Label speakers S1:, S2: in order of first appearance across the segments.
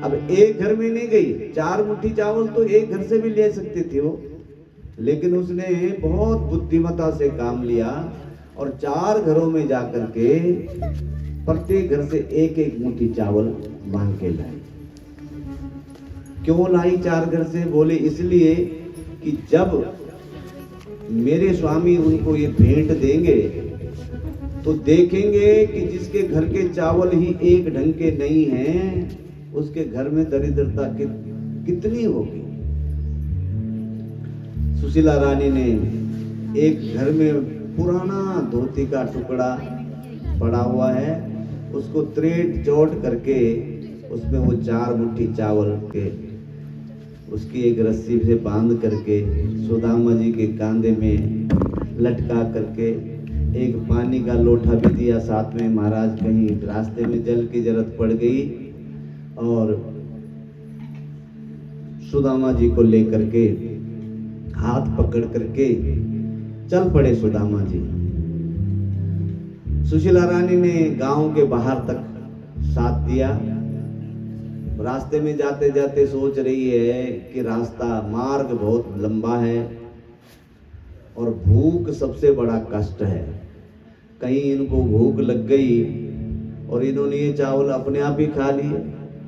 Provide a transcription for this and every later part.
S1: अब एक घर में नहीं गई, 4 मुट्ठी चावल तो एक घर से भी ले सकती थी वो, लेकिन उसने बहुत बुद्धिमता से काम लिया और 4 घरों में जाकर के प्रत्येक घर से एक एक मुट्ठी चावल मांग के लाई। क्यों लाई 4 घर से? बोले इसलिए कि जब मेरे स्वामी उनको ये भेंट देंगे तो देखेंगे कि जिसके घर के चावल ही एक ढंग के नहीं हैं, उसके घर में दरिद्रता कितनी होगी। सुशीला रानी ने एक घर में पुराना धोती का टुकड़ा पड़ा हुआ है, उसको त्रेट चोट करके उसमें वो 4 मुट्ठी चावल के उसकी एक रस्सी से बांध करके सुदामा जी के कांधे में लटका करके एक पानी का लोटा भी दिया साथ में। महाराज कहीं रास्ते में जल की जरूरत पड़ गई और सुदामा जी को लेकर के हाथ पकड़ करके चल पड़े सुदामा जी। सुशीला रानी ने गांव के बाहर तक साथ दिया। रास्ते में जाते जाते सोच रही है कि रास्ता मार्ग बहुत लंबा है और भूख सबसे बड़ा कष्ट है। कहीं इनको भूख लग गई और इन्होंने ये चावल अपने आप ही खा लिए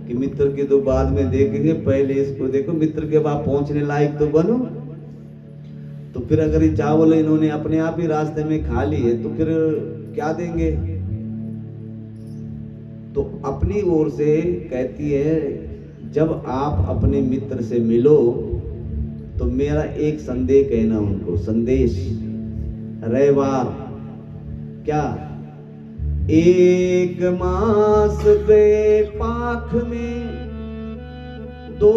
S1: कि मित्र की तो बाद में देखेंगे, पहले इसको देखो मित्र के बाद पहुंचने लायक तो बनो। तो फिर अगर ये चावल इन्होंने अपने आप ही रास्ते में खा लिए तो फिर क्या देंगे? तो अपनी ओर से कहती है, जब आप अपने मित्र से मिलो तो मेरा एक संदेश कहना उनको, संदेश रविवार क्या 1 मास के पाख में 2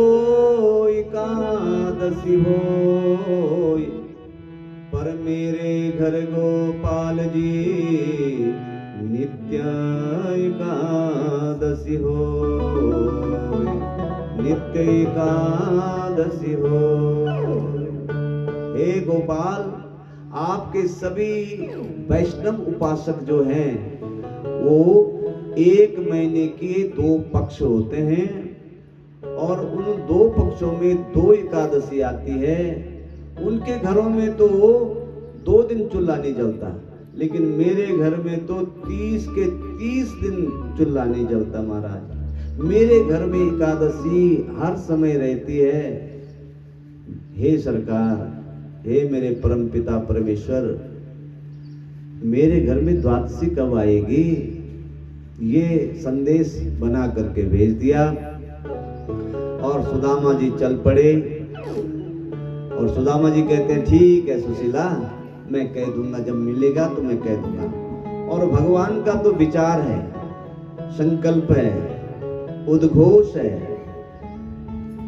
S1: एकादशी हो, पर मेरे घर गोपाल जी नित्य एकादशी हो, नित्य एकादशी हो। हे गोपाल, आपके सभी वैष्णव उपासक जो हैं वो 1 महीने के 2 पक्ष होते हैं और उन 2 पक्षों में 2 एकादशी आती है। उनके घरों में तो 2 दिन चूल्हा नहीं जलता, लेकिन मेरे घर में तो 30 के 30 दिन चूल्हा नहीं जलता। महाराज मेरे घर में एकादशी हर समय रहती है। हे सरकार, हे मेरे परम पिता परमेश्वर, मेरे घर में द्वादशी कब आएगी? ये संदेश बना करके भेज दिया और सुदामा जी चल पड़े। और सुदामा जी कहते हैं, ठीक है सुशीला, मैं कह दूंगा, जब मिलेगा तो मैं कह दूंगा। और भगवान का तो विचार है, संकल्प है, उद्घोष है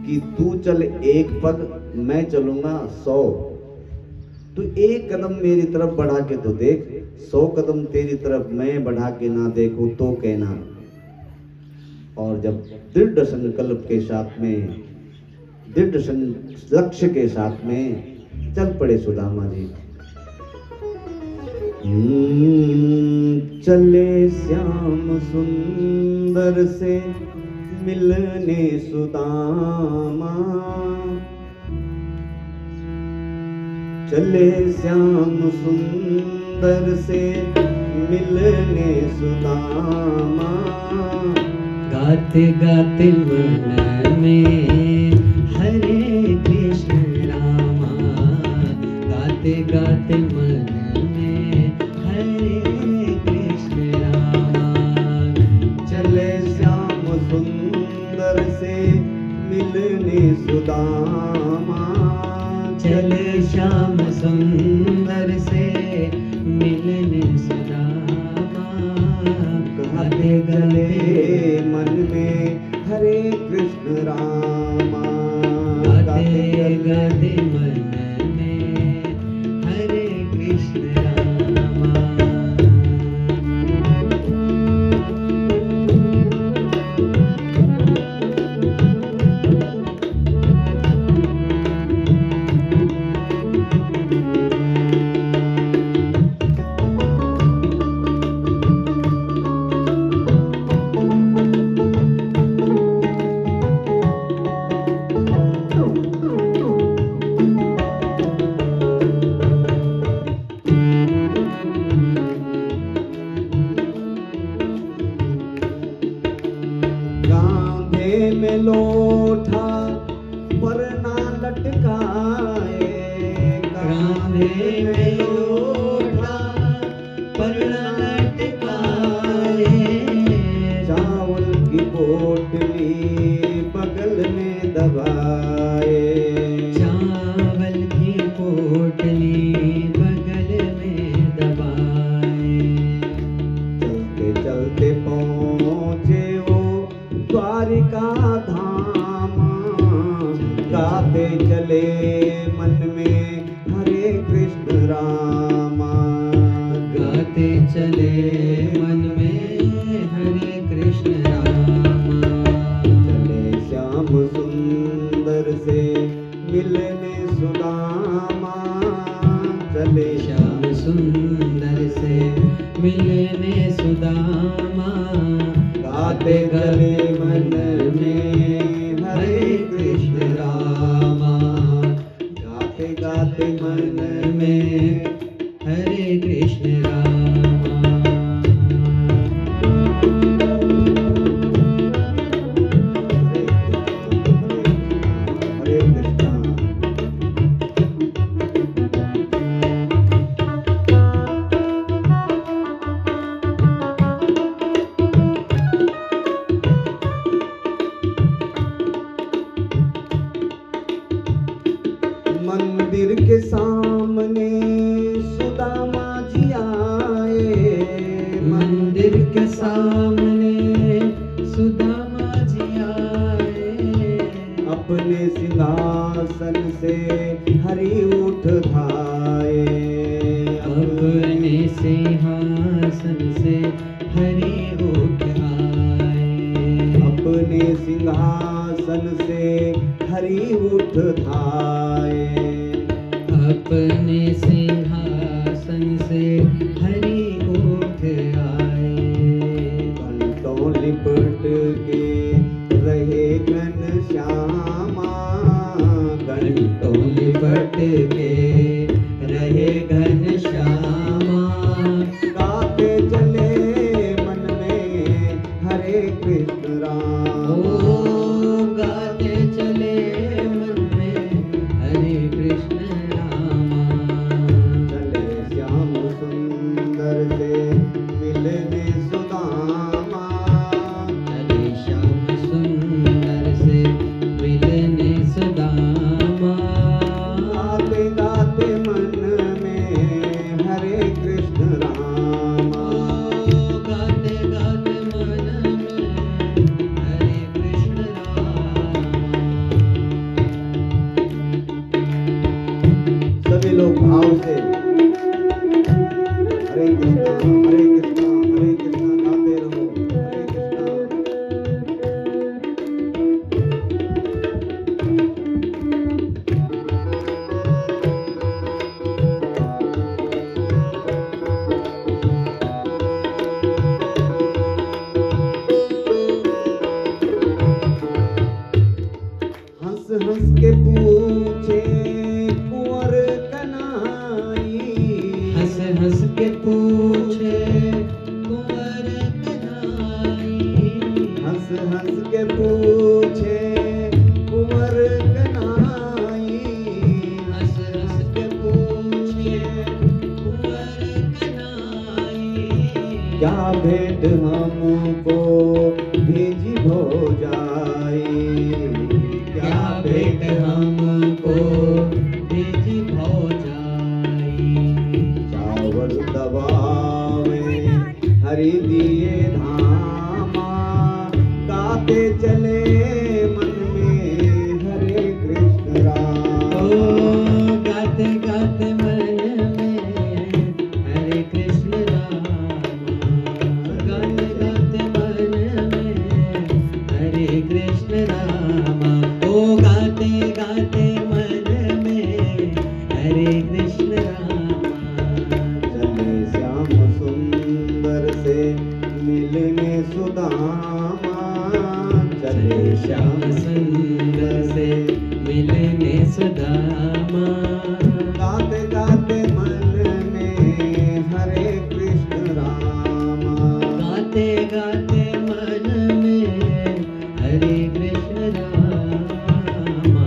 S1: कि तू चल 1 पग, मैं चलूंगा 100। तू 1 कदम मेरी तरफ बढ़ा के तो देख, 100 कदम तेरी तरफ मैं बढ़ा के ना देखूं तो कहना। और जब दृढ़ संकल्प के साथ में, दृढ़ लक्ष्य के साथ में चल पड़े सुदामा जी। चले श्याम सुंदर से मिलने सुदामा, चले श्याम सुंदर से मिलने सुदामा।
S2: गाते गाते मन में हरे कृष्ण रामा, गाते गाते मन में हरे कृष्ण रामा।
S1: चले श्याम सुंदर से मिलने सुदामा,
S2: चले श्याम सुंदर से मिलने सुदामा। गाते
S1: गले मन में हरे कृष्ण रामा,
S2: गाते गाते मन में हरे कृष्ण में लोढ़ा परला लटकाए,
S1: चावल की पोटली बगल में दबाए,
S2: चावल की पोटली बगल में दबाए।
S1: चलते चलते पहुँचे वो द्वारिका धाम, गाते चले मन में हरे कृष्ण रामा,
S2: गाते चले मन में हरे कृष्ण रामा।
S1: चले श्याम सुंदर से मिलने सुदामा, चले
S2: श्याम सुंदर से मिलने सुदामा,
S1: गाते गले मन में हरे कृष्ण रामा, गाते गाते मन में
S2: हरे कृष्ण रामा।
S1: हरे कृष्णा। मंदिर के सामने सुदामा जी आए,
S2: मंदिर के सामने सुदामा जी आए,
S1: अपने सिंहासन से हरि उठ धाये,
S2: अपने सिंहासन से हरि उठ आए,
S1: अपने सिंहासन से हरि उठ धाये,
S2: अपने सिंहासन से हरि उठ आए।
S1: घंटों लिपट के रहे घन श्यामा,
S2: घंटों लिपट के रहे घन श्यामा,
S1: गाते चले मन में हरे कृष्ण राम,
S2: ओ गाते चले मन में हरे कृष्ण रामा।
S1: चले श्याम सुंदर से मिलने सुदामा,
S2: चले श्याम सुंदर से मिलने सुदामा,
S1: गाते गाते मन में हरे कृष्ण रामा,
S2: ओ गाते गाते मन में हरे कृष्ण रामा।
S1: सभी लोग भाव से हरे कृष्णा हरे कृष्णा हरे कृष्णा गाते रहो, हरे कृष्णा। हंस हंस के पूछे कुंवर कन्हई,
S2: हंस हंस के पूछे कुंवर कन्हई,
S1: हंस हंस के पूछे कुंवर कन्हई,
S2: हंस हंस के पूछे कुंवर कन्हई,
S1: क्या भेंट हमको भेजी भौजाई,
S2: क्या भेंट हमको भेजी भौजाई।
S1: चावल दबावे हरि दिए धामा, गाते चले मन में हरे कृष्ण राम,
S2: ओ गाते गाते मन में हरे कृष्ण रामा, गाते गाते मन में हरे कृष्ण रामा, ओ गाते गाते मन में हरे कृष्ण रामा।
S1: चले श्याम सुंदर से मिलने सुदामा,
S2: चले श्याम सुंदर से मिलने सुदामा,
S1: गाते गाते मन में हरे कृष्ण रामा,
S2: गाते गाते मन में हरे कृष्ण रामा।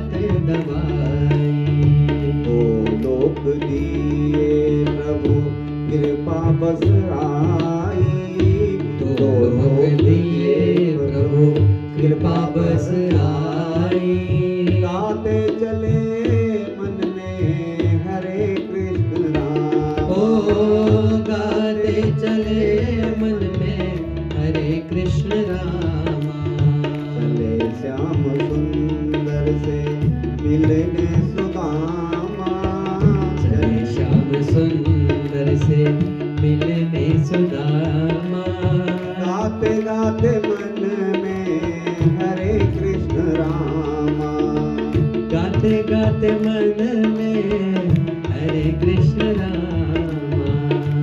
S2: जात दवाई।
S1: तो लोक दिए प्रभु कृपा बस आई,
S2: तो लोक दिए प्रभु कृपा बस आई।
S1: गाते चले मन में हरे कृष्ण राम।
S2: ओ गाते चले मन में हरे कृष्ण रामा।
S1: चले श्याम सुंदर से मिलने सुदामा।
S2: चले श्याम सुंदर से मिलने सुदामा।
S1: गाते गाते मन में हरे कृष्ण रामा।
S2: गाते गाते मन में हरे कृष्ण रामा।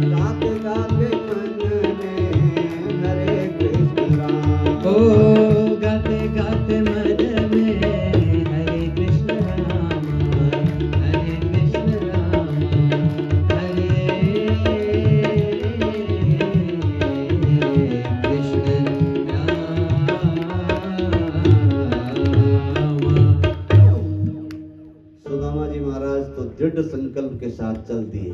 S1: गाते गाते मन में हरे कृष्ण रामा।
S2: ओ गाते गाते मन में हरे कृष्ण रामा। हरे कृष्ण रामा। हरे कृष्ण रामा।
S1: सुदामा जी महाराज तो दृढ़ संकल्प के साथ चल दिए।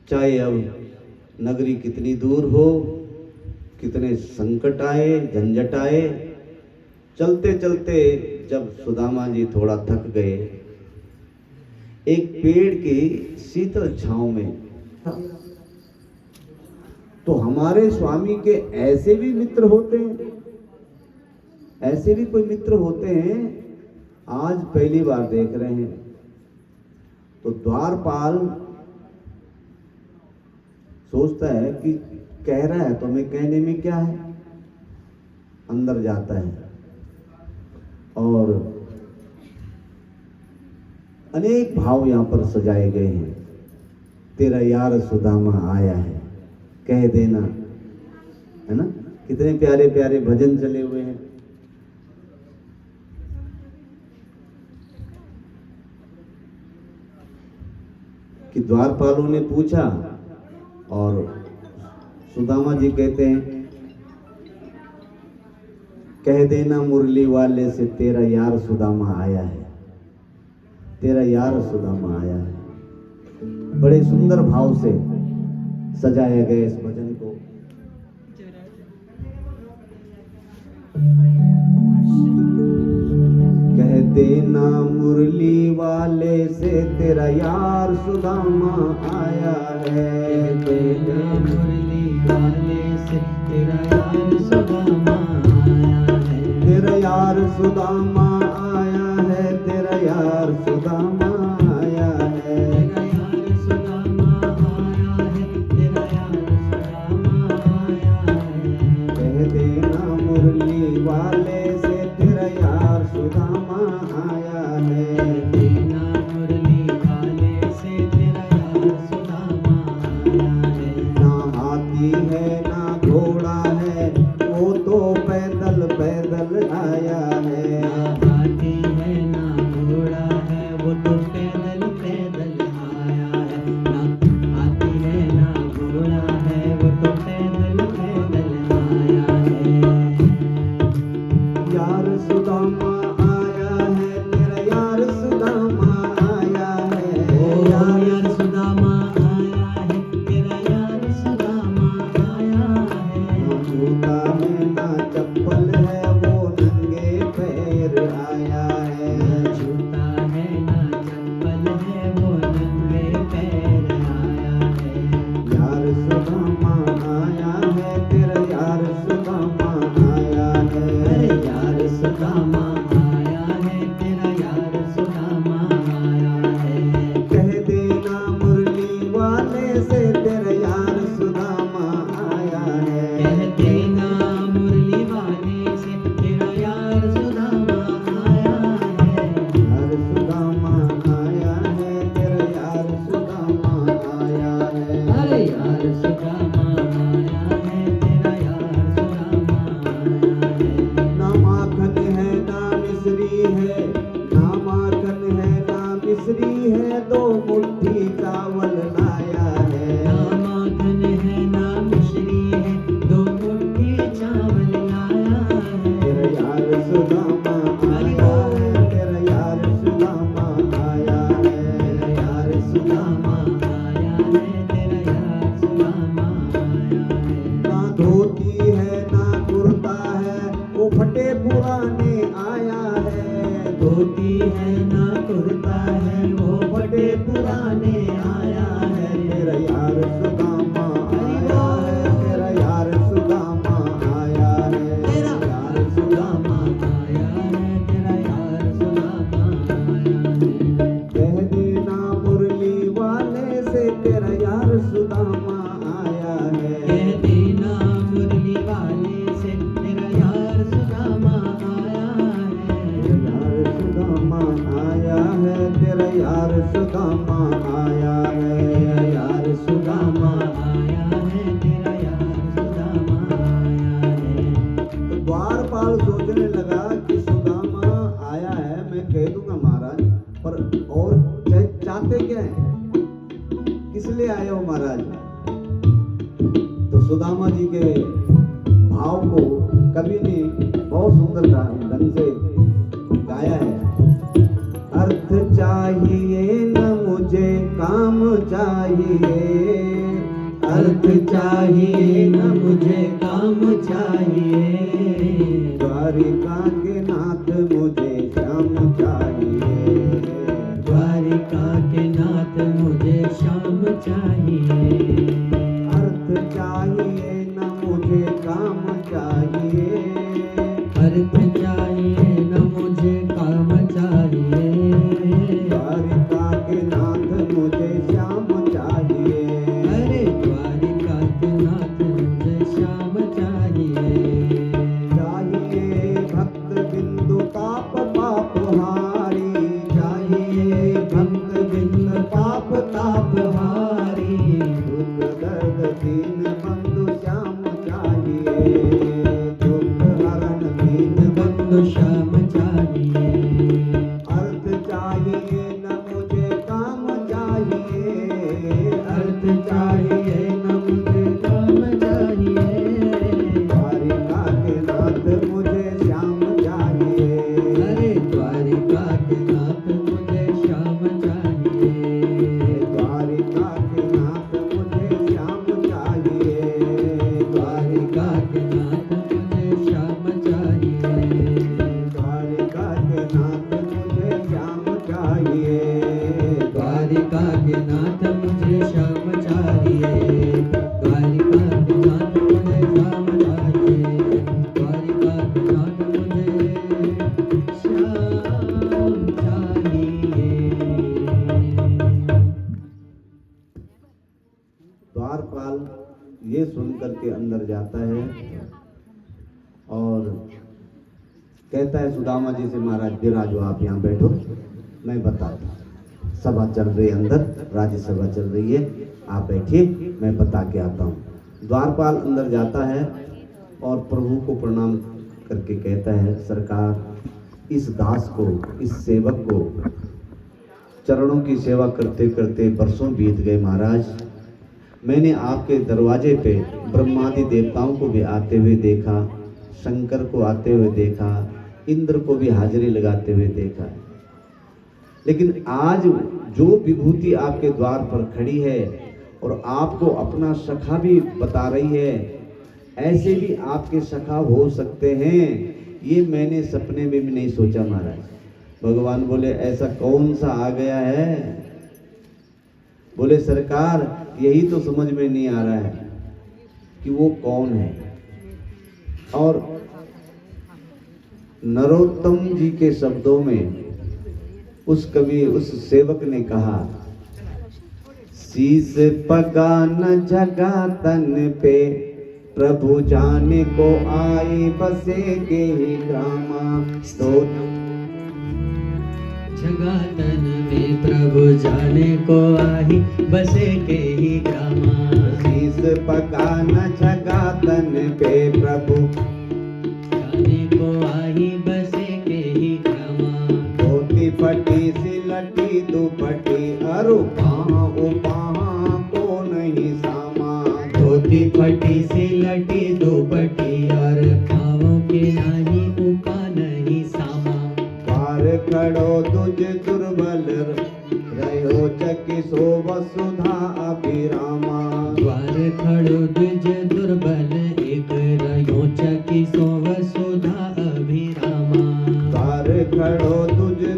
S1: चाहे अब नगरी कितनी दूर हो, कितने संकट आए, झंझट आए, चलते चलते जब सुदामा जी थोड़ा थक गए, एक पेड़ की शीतल छांव में था। तो हमारे स्वामी के ऐसे भी मित्र होते हैं, ऐसे भी कोई मित्र होते हैं, आज पहली बार देख रहे हैं। तो द्वारपाल सोचता है कि कह रहा है तो हमें कहने में क्या है, अंदर जाता है और अनेक भाव यहां पर सजाए गए हैं। तेरा यार सुदामा आया है, कह देना, है ना। कितने प्यारे प्यारे भजन चले हुए हैं। कि द्वारपालों ने पूछा और सुदामा जी कहते हैं, कह देना मुरली वाले से तेरा यार सुदामा आया है, तेरा यार सुदामा आया है। बड़े सुंदर भाव से सजाया गया इस भजन को। कह देना मुरली वाले से तेरा यार सुदामा आया है।
S2: देना मुरली वाले से तेरा यार सुदामा आया है।
S1: तेरा यार सुदामा आया है, तेरा यार सुदामा आया है।
S2: तेरा यार सुदामा आया है। तेरा यार सुदामा आया है।
S1: कह देना मुरली वाले से तेरा यार सुदामा आया है।
S2: देना मुरली वाले से तेरा यार सुदामा आया है।
S1: ना हाथी है ना घोड़ा है, वो तो पैदल पैदल आया है।
S2: ना हाथी है ना घोड़ा है, वो तो पैदल पैदल आया है। ना हाथी है ना घोड़ा है, वो तो पैदल पैदल आया है।
S1: यार सुदामा आया है, तेरा यार सुदामा आया है।
S2: ओ यार सुदामा आया है। तेरा यार सुदामा आया है।
S1: ना जूता है ना चप्पल है, वो नंगे पैर आया है।
S2: ना जूता है ना चप्पल है, वो नंगे पैर आया है।
S1: यार सुदामा आया है, तेरा यार सुदामा आया
S2: अरे
S1: है।
S2: यार सुदामा आया है। तेरा यार सुदामा आया है।
S1: कह देना मुरली वाले से तेरा यार सुदामा आया
S2: कह
S1: है।
S2: देना मुरली वाले से तेरा यार सुदामा आया है।
S1: यार सुदामा आया है, तेरा यार सुदामा आया है।
S2: अरे यार सुदामा आया है। तेरा यार सुदामा आया है।
S1: ना माखन है ना मिश्री है, ना माखन है ना मिश्री है, दो मुट्ठी चावल लाया है।
S2: ना माखन है ना मिश्री है, दो मुट्ठी चावल लाया है।
S1: तेरा यार सुदामा
S2: धोती है ना कुर्ता है, वो बड़े पुराने आया है।
S1: मेरा यार सुदामा आया है, मेरा यार सुदामा आया है,
S2: तेरा यार सुदामा आया है, तेरा यार सुदामा आया है।
S1: कह देना मुरली वाले से तेरा यार सुदामा आया है।
S2: कह देना मुरली वाले से तेरा यार सुदामा आया है।
S1: यार सुदामा आया है, तेरा यार सुदामा आया है।
S2: यार सुदामा आया है, तेरा यार सुदामा आया है।
S1: तो द्वारपाल सोचने लगा कि सुदामा आया है, मैं कह दूंगा महाराज, पर और चाहते क्या है, किस लिए आए हो महाराज? तो सुदामा जी के भाव को कवि ने बहुत सुंदर ढंग से गाया है। अर्थ चाहिए न मुझे काम चाहिए,
S2: अर्थ चाहिए न मुझे काम चाहिए।
S1: द्वारिका के नाथ मुझे श्याम चाहिए,
S2: द्वारिका के नाथ मुझे श्याम चाहिए।
S1: अर्थ चाहिए न मुझे काम चाहिए,
S2: अर्थ चाहिए न मुझे काम चाहिए।
S1: द्वारिका के नाथ मुझे श्याम चाहिए।
S2: अरे द्वारिका के नाथ मुझे श्याम चाहिए।
S1: चाहिए भक्त बिंदु ताप पाप हारी, चाहिए भक्त बिंदु पाप ताप हारी, दुख दर्द दीन बंधु श्याम चाहिए, दुख हरण दीन
S2: बंधु श्याम चाहिए।
S1: अर्थ चाहिए न मुझे काम चाहिए, अर्थ चाहिए न मुझे
S2: काम चाहिए।
S1: द्वारिका के नाथ मुझे श्याम चाहिए।
S2: अरे द्वारिका के नाथ मुझे श्याम चाहिए।
S1: द्वारिका के नाथ मुझे श्याम चाहिए,
S2: द्वारिका के नाथ मुझे श्याम चाहिए।
S1: द्वारिका के नाथ मुझे श्याम चाहिए।
S2: द्वारिका के नाथ मुझे श्याम चाहिए। द्वारिका के नाथ मुझे श्याम चाहिए। द्वारिका के नाथ मुझे श्याम चाहिए।
S1: द्वारपाल ये सुनकर के अंदर जाता है और कहता है सुदामा जी से, महाराज विराजो, आप यहाँ बैठो, मैं बताता हूँ। सभा चल रही है, अंदर राज्यसभा चल रही है, आप बैठिए, मैं बता के आता हूँ। द्वारपाल अंदर जाता है और प्रभु को प्रणाम करके कहता है, सरकार इस दास को, इस सेवक को चरणों की सेवा करते करते वर्षों बीत गए महाराज। मैंने आपके दरवाजे पे ब्रह्मादि देवताओं को भी आते हुए देखा, शंकर को आते हुए देखा, इंद्र को भी हाजिरी लगाते हुए देखा, लेकिन आज जो विभूति आपके द्वार पर खड़ी है और आपको अपना सखा भी बता रही है, ऐसे भी आपके सखा हो सकते हैं, ये मैंने सपने में भी नहीं सोचा महाराज। भगवान बोले, ऐसा कौन सा आ गया है? बोले, सरकार यही तो समझ में नहीं आ रहा है कि वो कौन है। और नरोत्तम जी के शब्दों में उस कवि, उस सेवक ने कहा, शीस पगा न जगा तन पे, प्रभु जाने को आए बसे के ही ग्रामा। तो
S2: जगातन में प्रभु जाने को आही, बसे के ही ग्रामा।
S1: शीस पगा न जगा तन पे, प्रभु
S2: जाने को आही, बसे के ही ग्रामा।
S1: धोती फटी सिलटी दुपटी, अरु कहाँ उपहाँ को नहीं सामा।
S2: धोती फटी सी लटी दुपटी, और पाँवों के नाही उका नहीं सामा।
S1: पार खड़ो तुझ दुर्बल, रहो चकी सो वसुधा अभिरामा।
S2: द्वार खड़ो द्विज दुर्बल, एक रयो चकी सो वसुधा अभिरामा।
S1: द्वार खड़ो तुझ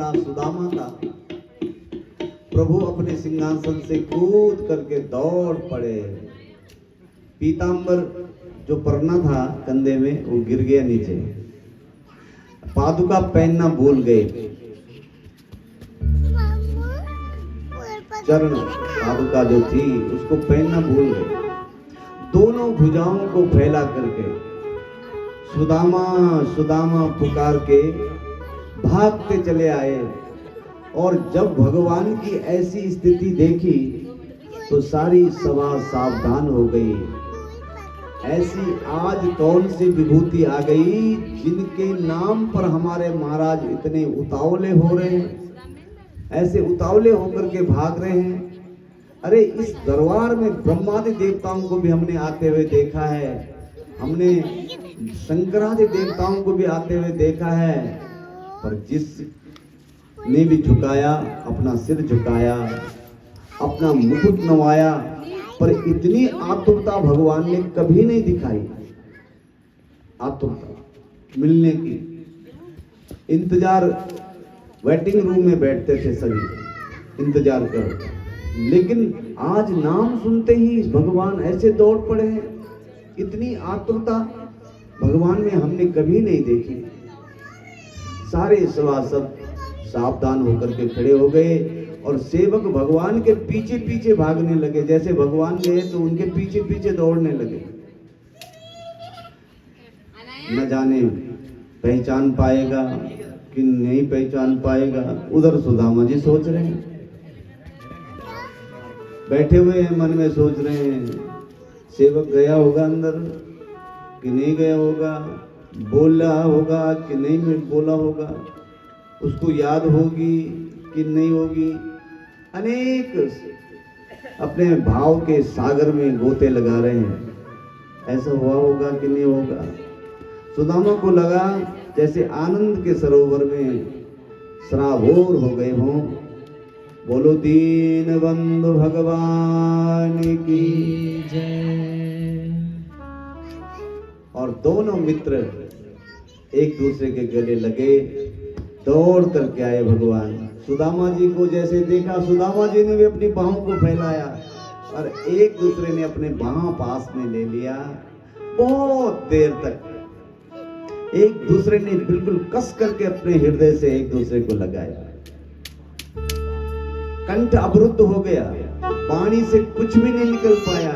S1: था, सुदामा था। प्रभु अपने सिंहासन से कूद करके दौड़ पड़े। पीतांबर जो परना था कंधे में वो गिर गया नीचे। पादुका पहनना भूल गए। चरण पादुका जो थी उसको पहनना भूल गए। दोनों भुजाओं को फैला करके सुदामा सुदामा पुकार के भागते चले आए। और जब भगवान की ऐसी स्थिति देखी तो सारी सभा सावधान हो गई। ऐसी आज कौन सी विभूति आ गई जिनके नाम पर हमारे महाराज इतने उतावले हो रहे हैं, ऐसे उतावले होकर के भाग रहे हैं। अरे इस दरबार में ब्रह्मादि देवताओं को भी हमने आते हुए देखा है, हमने शंकरादि देवताओं को भी आते हुए देखा है, पर जिसने भी झुकाया, अपना सिर झुकाया, अपना मुकुट नवाया, पर इतनी आतुरता भगवान ने कभी नहीं दिखाई। आतुरता मिलने की, इंतजार, वेटिंग रूम में बैठते थे सभी, इंतजार करो। लेकिन आज नाम सुनते ही भगवान ऐसे दौड़ पड़े हैं। इतनी आतुरता भगवान में हमने कभी नहीं देखी। सारे सभासद सावधान होकर के खड़े हो गए और सेवक भगवान के पीछे पीछे भागने लगे। जैसे भगवान गए तो उनके पीछे पीछे दौड़ने लगे। न जाने पहचान पाएगा कि नहीं पहचान पाएगा। उधर सुदामा जी सोच रहे हैं, बैठे हुए हैं, मन में सोच रहे हैं सेवक गया होगा अंदर कि नहीं गया होगा, बोला होगा कि नहीं बोला होगा, उसको याद होगी कि नहीं होगी। अनेक अपने भाव के सागर में गोते लगा रहे हैं, ऐसा हुआ होगा कि नहीं होगा। सुदामा को लगा जैसे आनंद के सरोवर में सराबोर हो गए हों। बोलो दीन बंधु भगवान की
S2: जय।
S1: और दोनों मित्र एक दूसरे के गले लगे, दौड़ करके आए भगवान। सुदामा जी को जैसे देखा, सुदामा जी ने भी अपनी बाहों को फैलाया और एक दूसरे ने अपने बाहों पास में ले लिया। बहुत देर तक एक दूसरे ने बिल्कुल कस करके अपने हृदय से एक दूसरे को लगाया। कंठ अवरुद्ध हो गया, पानी से कुछ भी नहीं निकल पाया।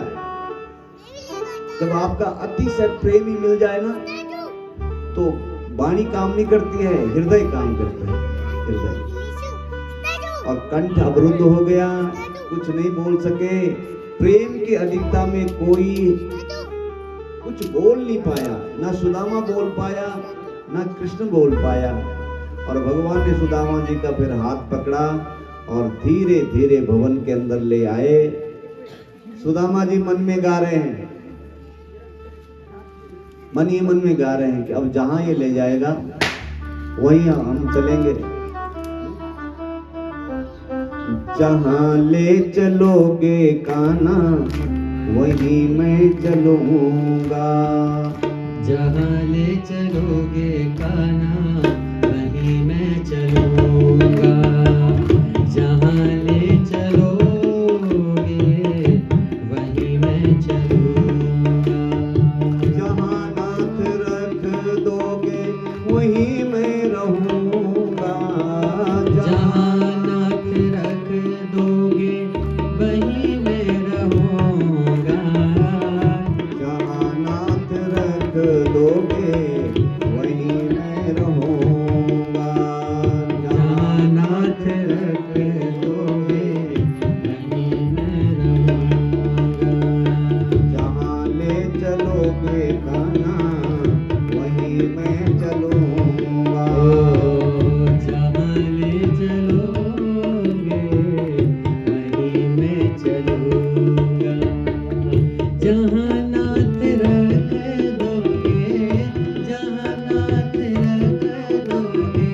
S1: जब आपका अतिशय प्रेमी मिल जाए ना तो वाणी काम नहीं करती है, हृदय काम करता है, हृदय। और कंठ अवरुद्ध हो गया, कुछ नहीं बोल सके। प्रेम की अधिकता में कोई कुछ बोल नहीं पाया, ना सुदामा बोल पाया, ना कृष्ण बोल पाया। और भगवान ने सुदामा जी का फिर हाथ पकड़ा और धीरे धीरे भवन के अंदर ले आए। सुदामा जी मन में गा रहे हैं, मन ही मन में गा रहे हैं कि अब जहां ये ले जाएगा वहीं हम चलेंगे। जहां ले चलोगे कान्हा वहीं मैं चलूंगा।
S2: जहाँ ले चलोगे कान्हा वहीं मैं चलूंगा। जहाँ ले चलोगे वहीं मैं चलूंगा।
S1: जहाँ नाथ रख दोगे वहीं मैं रहूंगा।
S2: जहाँ नाथ रख दोगे वहीं मैं रहूंगा।
S1: जहाँ नाथ रख दोगे वहीं मैं रहूंगा।
S2: जहाँ नाथ रख दोगे वहीं मैं रहूंगा।
S1: जहाँ ले चलोगे कान्हा वहीं मैं चलूंगा।
S2: जहाँ ले चलोगे वहीं मैं चलूंगा। जहाँ नाथ रख दोगे, जहाँ नाथ रख दोगे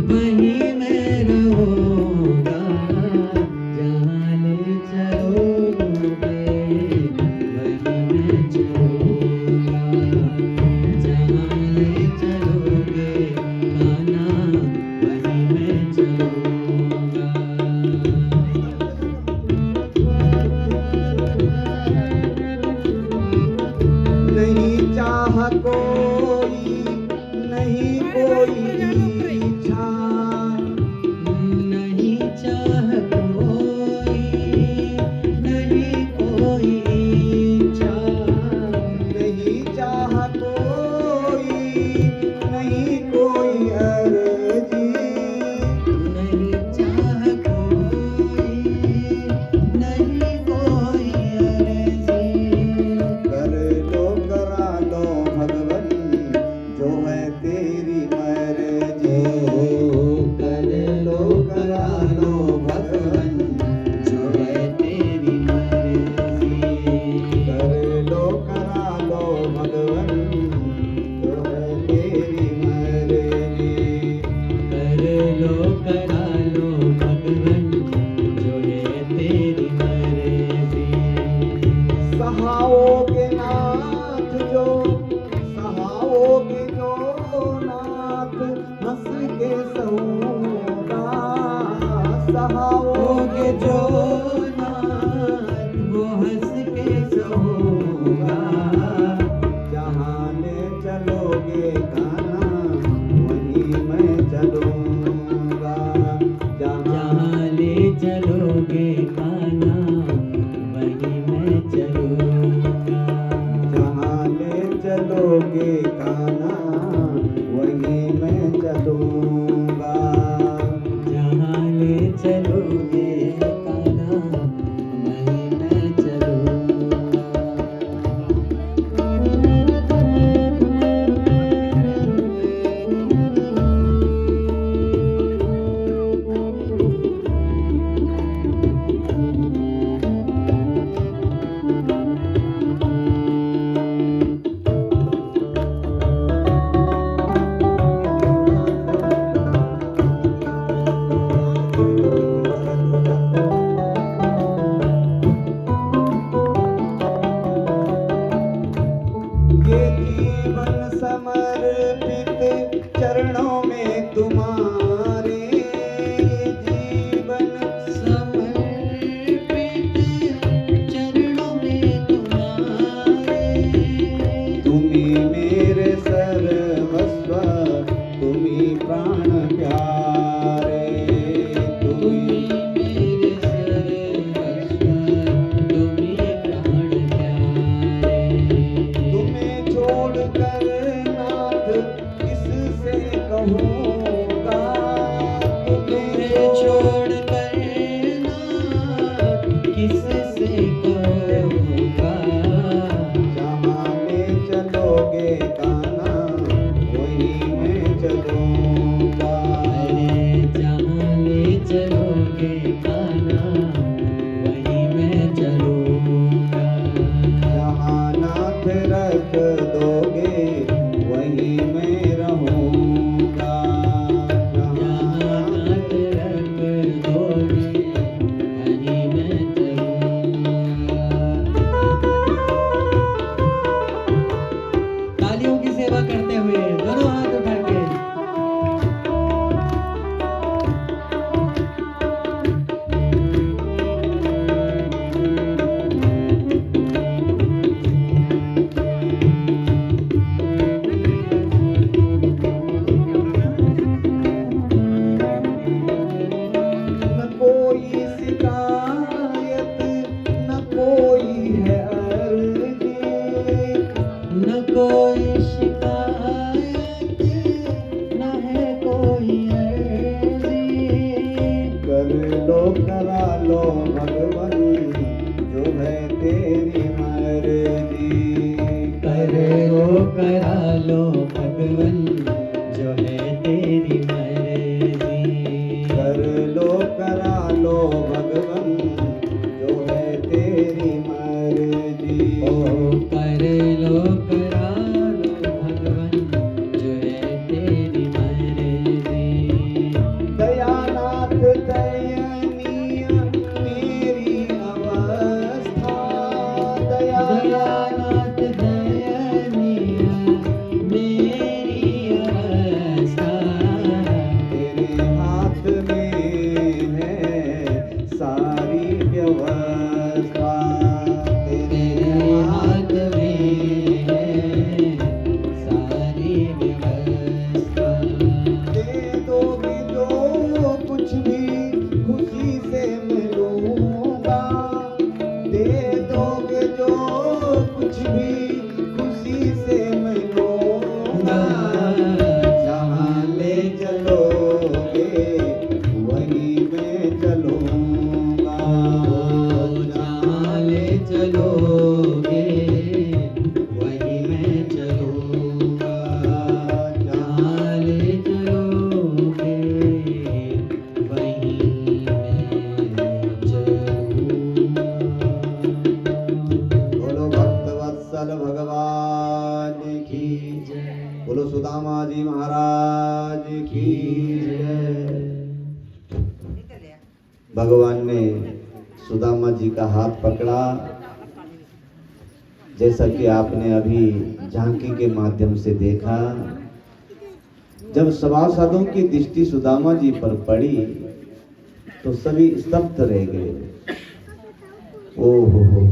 S2: वहीं मैं रहूंगा।
S1: सहाओगे
S2: जो नाथ वो हंस के सहूँगा।
S1: जहाँ ले चलोगे कान्हा वहीं मैं चलूँगा।
S2: जहाँ ले चलोगे कान्हा वहीं मैं चलूँगा।
S1: जहाँ ले चलोगे कान्हा वहीं मैं चलूँगा।
S2: जहाँ ले चलोगे कान्हा वहीं मैं चलूँगा।
S1: ये जीवन समर्पित चरणों में तुम्हारे। ये जीवन
S2: समर्पित चरणों में तुम्हारे।
S1: तुम्ही मेरे सर्वस्व तुम्ही प्राण प्यारे।
S2: तुम्ही
S1: तुम्ही
S2: मेरे सर्वस्व तुम्ही प्राण प्यारे।
S1: तुम्हें छोड़कर नाथ किससे कहूँगा।
S2: तुम्हें छोड़ कर नाथ किससे कहूँगा।
S1: जहाँ ले चलोगे कान्हा वहीं मैं चलूँगा।
S2: अरे जहाँ ले चलोगे कान्हा वहीं मैं चलूँगा।
S1: जहाँ नाथ रख दोगे वहीं मैं रहूँगा।
S2: जहाँ नाथ रख दोगे वहीं मैं चलूँगा। तालियों की सेवा करते हुए दोनों हाथ उठा के
S1: न कोई शिकायत न कोई है अर्जी।
S2: न कोई शिकायत न है कोई अर्जी।
S1: कर लो करा लो भगवन जो है तेरी मर्जी।
S2: कर लो करा लो भगवन जो है तेरी मर्जी।
S1: कर लो करा लो भगवन जो है तेरी मर्जी।
S2: ओ कर लो करा लो भगवन जो है तेरी मर्जी।
S1: दयानाथ दयनीय मेरी अवस्था।
S2: दयानाथ दयनीय मेरी अवस्था।
S1: तेरे हाथ में है सारी व्यवस्था।
S2: तेरे हाथ में है सारी व्यवस्था।
S1: दे दोगे जो कुछ भी खुशी से मिलूंगा। दे दोगे जो कुछ भी खुशी से मिलूंगा। जहाँ ले चलोगे वहीं मैं चलूंगा।
S2: जहाँ ले चलोगे वहीं मैं चलूँगा। जहाँ ले चलोगे वहीं मैं चलूँगा।
S1: बोलो भक्त वत्सल भगवान की
S2: जय।
S1: बोलो सुदामा जी महाराज की जय। भगवान ने सुदामा जी का हाथ पकड़ा, जैसा कि आपने अभी झांकी के माध्यम से देखा। जब सभासदों की दृष्टि सुदामा जी पर पड़ी तो सभी स्तब्ध रह गए। ओहो,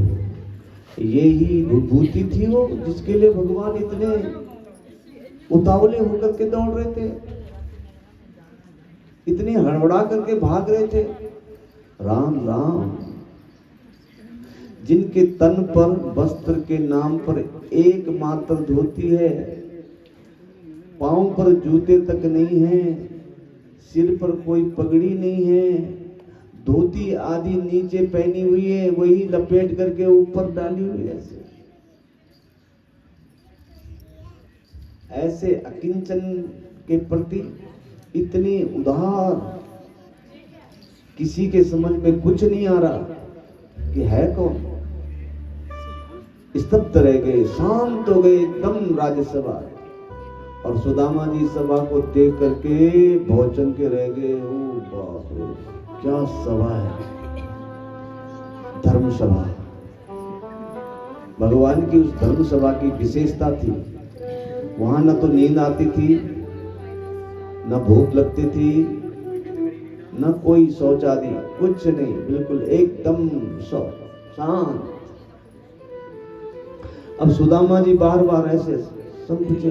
S1: ये ही विभूति थी वो जिसके लिए भगवान इतने उतावले होकर के दौड़ रहे थे, इतने हड़बड़ा करके भाग रहे थे। राम राम, जिनके तन पर वस्त्र के नाम पर एकमात्र धोती है, पांव पर जूते तक नहीं है, सिर पर कोई पगड़ी नहीं है, धोती आदि नीचे पहनी हुई है, वही लपेट करके ऊपर डाली हुई है। ऐसे अकिंचन के प्रति इतनी उदार, किसी के समझ में कुछ नहीं आ रहा कि है कौन। स्तब्ध रह गए, शांत हो गए एकदम राज्यसभा। और सुदामा जी सभा को देख करके भौचन के रह गए। ओ बाप रे, क्या सभा है, धर्म सभा। भगवान की उस धर्म सभा की विशेषता थी, वहां न तो नींद आती थी, न भूख लगती थी, न कोई शौच आदि, कुछ नहीं, बिल्कुल एकदम शांत। अब सुदामा जी बार बार ऐसे संकुचे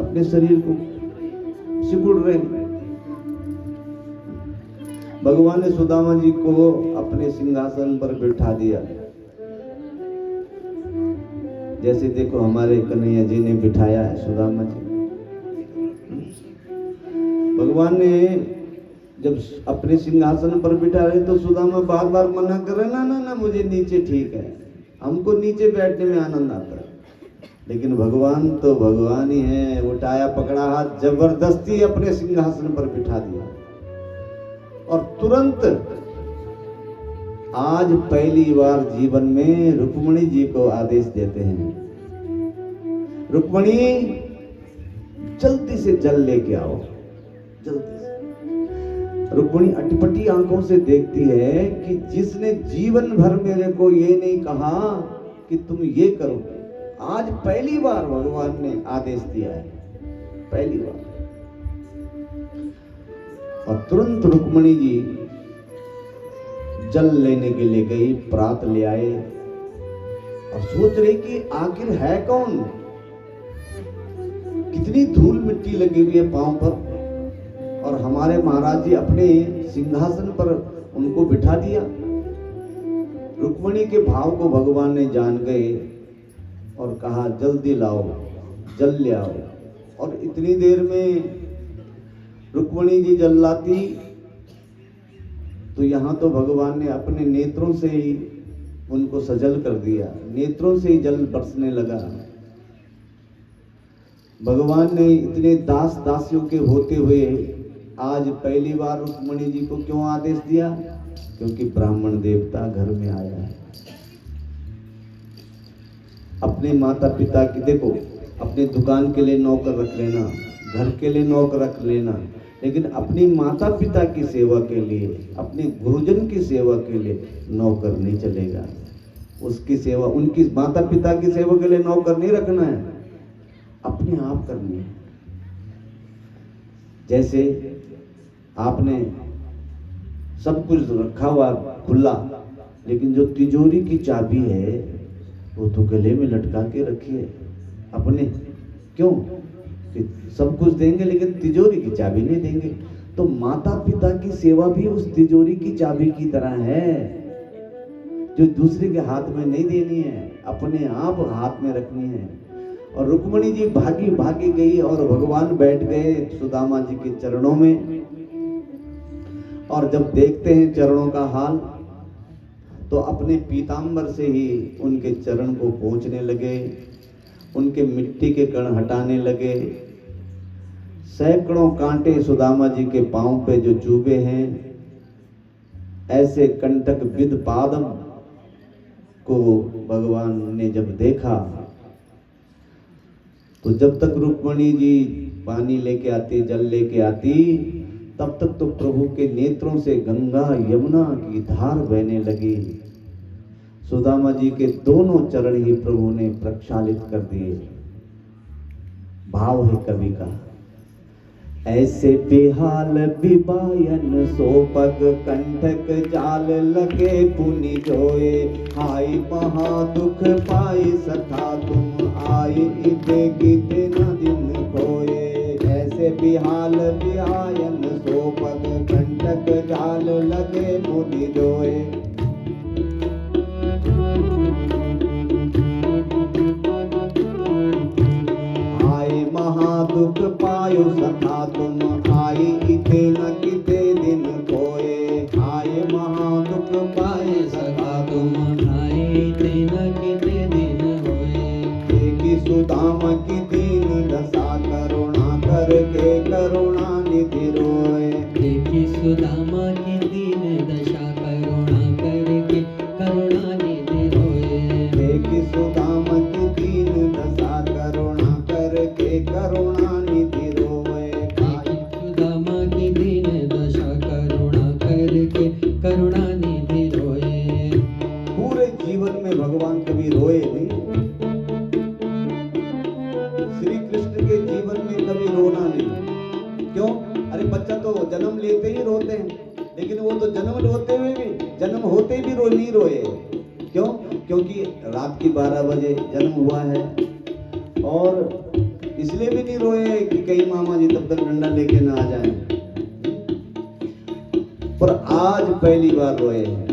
S1: अपने शरीर को सिकुड़ रहे हैं। भगवान ने सुदामा जी को अपने सिंहासन पर बिठा दिया। जैसे देखो हमारे कन्हैया जी ने बिठाया है सुदामा जी। भगवान ने जब अपने सिंहासन पर बिठा रहे तो सुदामा बार बार मना कर रहे, ना ना ना, मुझे नीचे ठीक है, हमको नीचे बैठने में आनंद आता है। लेकिन भगवान तो भगवान ही है, उठाया पकड़ा हाथ, जबरदस्ती अपने सिंहासन पर बिठा दिया। और तुरंत आज पहली बार जीवन में रुक्मणी जी को आदेश देते हैं, रुक्मणी जल्दी से जल लेके आओ, जल्दी से। रुक्मणी अटपटी आंखों से देखती है कि जिसने जीवन भर मेरे को ये नहीं कहा कि तुम ये करो, आज पहली बार भगवान ने आदेश दिया है, पहली बार। और तुरंत रुक्मणी जी जल लेने के लिए गई, प्रात ले आए और सोच रही कि आखिर है कौन। कितनी धूल मिट्टी लगी हुई है पांव पर, और हमारे महाराज जी अपने सिंहासन पर उनको बिठा दिया। रुक्मणी के भाव को भगवान ने जान गए और कहा जल्दी लाओ, जल ले आओ। और इतनी देर में रुक्मणी जी जल लाती तो यहाँ तो भगवान ने अपने नेत्रों से ही उनको सजल कर दिया, नेत्रों से ही जल बरसने लगा। भगवान ने इतने दास दासियों के होते हुए आज पहली बार रुक्मणी जी को क्यों आदेश दिया? क्योंकि ब्राह्मण देवता घर में आया है। अपने माता पिता की, देखो अपने दुकान के लिए नौकर रख लेना, घर के लिए नौकर रख लेना, लेकिन अपनी माता पिता की सेवा के लिए, अपने गुरुजन की सेवा के लिए नौकर नहीं चलेगा। उसकी सेवा, उनकी माता पिता की सेवा के लिए नौकर नहीं रखना है, अपने आप करनी है। जैसे आपने सब कुछ रखा हुआ खुला, लेकिन जो तिजोरी की चाबी है वो तो गले में लटका के रखिए अपने। क्यों? कि सब कुछ देंगे लेकिन तिजोरी की चाबी नहीं देंगे। तो माता पिता की सेवा भी उस तिजोरी की चाबी की तरह है, जो दूसरे के हाथ में नहीं देनी है, अपने आप हाथ में रखनी है। और रुक्मणी जी भागी भागी गई और भगवान बैठ गए सुदामा जी के चरणों में। और जब देखते हैं चरणों का हाल, तो अपने पीतांबर से ही उनके चरण को पोंछने लगे, उनके मिट्टी के कण हटाने लगे। सैकड़ों कांटे सुदामा जी के पांव पे जो चुभे हैं, ऐसे कंटक विद पादम को भगवान ने जब देखा, तो जब तक रुक्मणी जी पानी लेके आती, जल लेके आती, तब तक तो प्रभु के नेत्रों से गंगा यमुना की धार बहने लगी। सुदामा जी के दोनों चरण ही प्रभु ने प्रक्षालित कर दिए। भाव है कवि का ऐसे बेहाल विबायन सोपग कंठक जाल लगे पुनि जोए, हाय महा दुख पाए सखा तुम आए, इते किते न दिन खोए। ऐसे बेहाल विहायन सोपग कंठक जाल लगे पुनि जोए, दुख पायो सखा तुम आए, इते न किते दिन खोए। आए महा दुख पाए सखा तुम
S2: आए इते न किते दिन होए।
S1: देखी सुदाम की दीन दशा, करुणा करके करुणा निधि रोए।
S2: देखी सुदामा की दीन दशा, करुणा करके करुणा निधि रोए।
S1: देखी सुदाम की दीन दशा, करुणा करके करुणा निधि रोए।
S2: देखी सुदामा की दीन दशा, करुणा करके करुणा निधि रोए।
S1: पूरे जीवन में भगवान कभी रोए नहीं। श्री कृष्ण के जीवन में कभी रोना नहीं। क्यों? अरे बच्चा तो जन्म लेते ही रोते हैं, लेकिन वो तो जन्म होते हुए भी, जन्म होते ही भी नहीं रोए। क्यों? क्योंकि रात की 12 बजे जन्म हुआ है, और इसलिए भी नहीं रोए कि कहीं मामा जी तब तक डंडा लेके ना आ जाएं। पर आज पहली बार रोए हैं।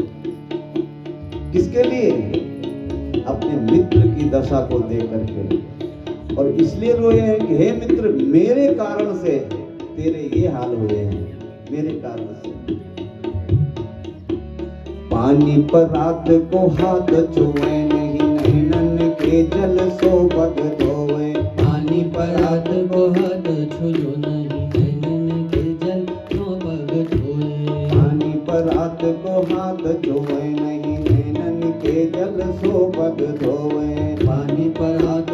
S1: किसके लिए? अपने मित्र की दशा को देख करके। और इसलिए रोए हैं कि हे मित्र, मेरे कारण से तेरे ये हाल हुए हैं, मेरे कारण से। पानी पर रात को हाथ छुए नहीं, नैनन के जल सो पग धोए।
S2: पानी पर रात को हाथ छुओ नहीं, नैनन के जल सो पग धोए।
S1: पानी पर रात को हाथ छुए नहीं, नैनन के जल सो पग धोए।
S2: पानी पर हाथ